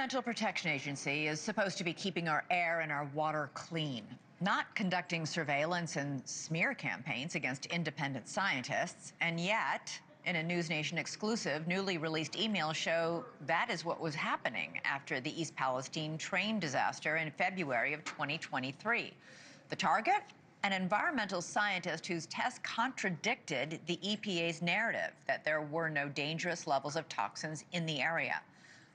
Environmental Protection Agency is supposed to be keeping our air and our water clean, not conducting surveillance and smear campaigns against independent scientists. And yet, in a News Nation exclusive, newly released emails show that is what was happening after the East Palestine train disaster in February of 2023. The target? An environmental scientist whose tests contradicted the EPA's narrative that there were no dangerous levels of toxins in the area.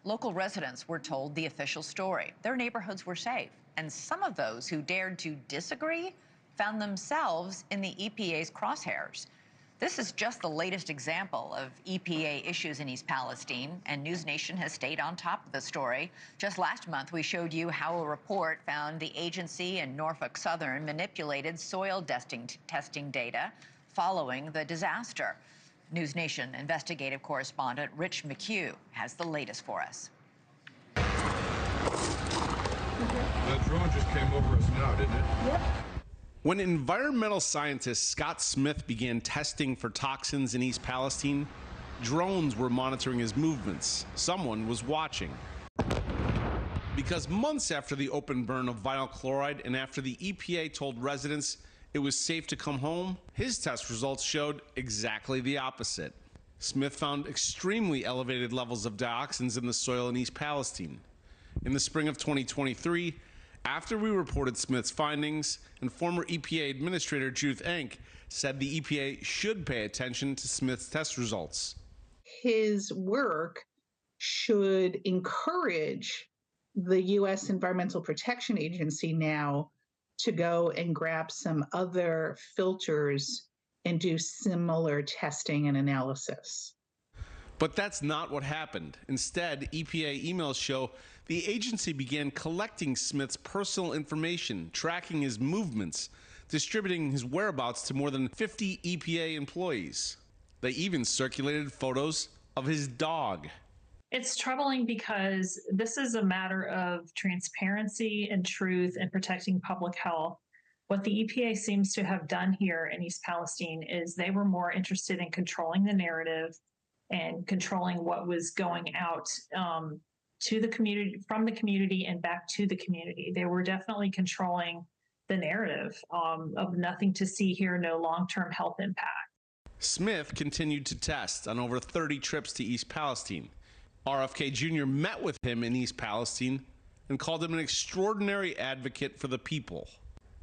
Local residents were told the official story. Their neighborhoods were safe, and some of those who dared to disagree found themselves in the EPA's crosshairs. This is just the latest example of EPA issues in East Palestine, and News Nation has stayed on top of the story. Just last month, we showed you how a report found the agency in Norfolk Southern manipulated soil testing data following the disaster. News Nation investigative correspondent Rich McHugh has the latest for us. That drone just came over us now, didn't it? Yep. When environmental scientist Scott Smith began testing for toxins in East Palestine, drones were monitoring his movements. Someone was watching. Because months after the open burn of vinyl chloride and after the EPA told residents it was safe to come home, his test results showed exactly the opposite. Smith found extremely elevated levels of dioxins in the soil in East Palestine. In the spring of 2023, after we reported Smith's findings, and former EPA Administrator Judith Enck said the EPA should pay attention to Smith's test results. His work should encourage the U.S. Environmental Protection Agency now to go and grab some other filters and do similar testing and analysis. But that's not what happened. Instead, EPA emails show the agency began collecting Smith's personal information, tracking his movements, distributing his whereabouts to more than 50 EPA employees. They even circulated photos of his dog. It's troubling because this is a matter of transparency and truth and protecting public health. What the EPA seems to have done here in East Palestine is they were more interested in controlling the narrative and controlling what was going out to the community, from the community and back to the community. They were definitely controlling the narrative of nothing to see here, no long-term health impact. Smith continued to test on over 30 trips to East Palestine. RFK Jr. met with him in East Palestine and called him an extraordinary advocate for the people.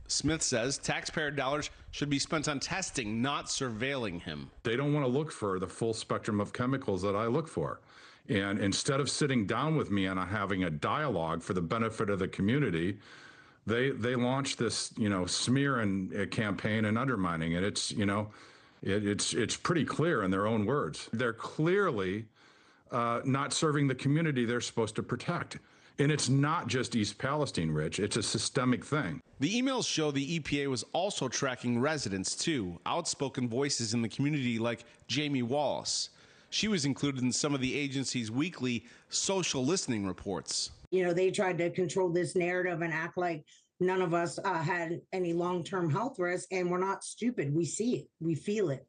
Smith says taxpayer dollars should be spent on testing, not surveilling him. They don't want to look for the full spectrum of chemicals that I look for. And instead of sitting down with me and having a dialogue for the benefit of the community, they launched this, smear and campaign and undermining it. It's, it's pretty clear in their own words. They're clearly not serving the community they're supposed to protect. And it's not just East Palestine, Rich. It's a systemic thing. The emails show the EPA was also tracking residents, too, outspoken voices in the community like Jamie Wallace. She was included in some of the agency's weekly social listening reports. They tried to control this narrative and act like none of us had any long-term health risk, and we're not stupid. We see it. We feel it.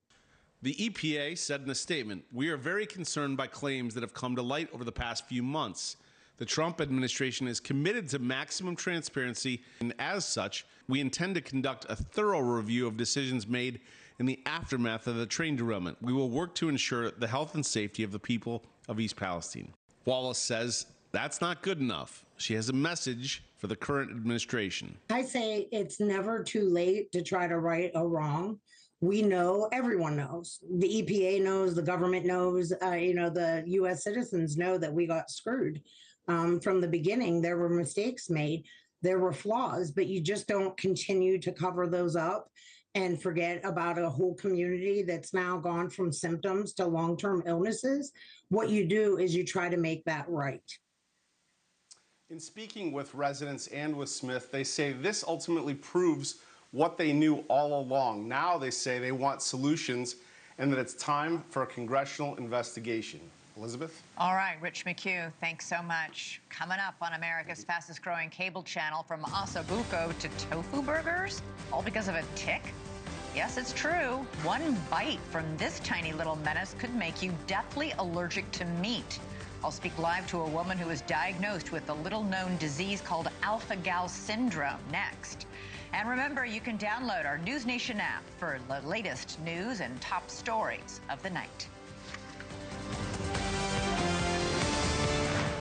The EPA said in a statement, "We are very concerned by claims that have come to light over the past few months. The Trump administration is committed to maximum transparency, and as such, we intend to conduct a thorough review of decisions made in the aftermath of the train derailment. We will work to ensure the health and safety of the people of East Palestine." Wallace says that's not good enough. She has a message for the current administration. I say it's never too late to try to right a wrong. We know, everyone knows. The EPA knows, the government knows, the U.S. citizens know that we got screwed. From the beginning, there were mistakes made, there were flaws, but you just don't continue to cover those up and forget about a whole community that's now gone from symptoms to long-term illnesses. What you do is you try to make that right. In speaking with residents and with Smith, they say this ultimately proves what they knew all along. Now they say they want solutions and that it's time for a congressional investigation. Elizabeth? All right, Rich McHugh, thanks so much. Coming up on America's fastest growing cable channel, from ossobuco to tofu burgers, all because of a tick? Yes, it's true. One bite from this tiny little menace could make you deathly allergic to meat. I'll speak live to a woman who was diagnosed with the little-known disease called alpha-gal syndrome next. And remember, you can download our News Nation app for the latest news and top stories of the night.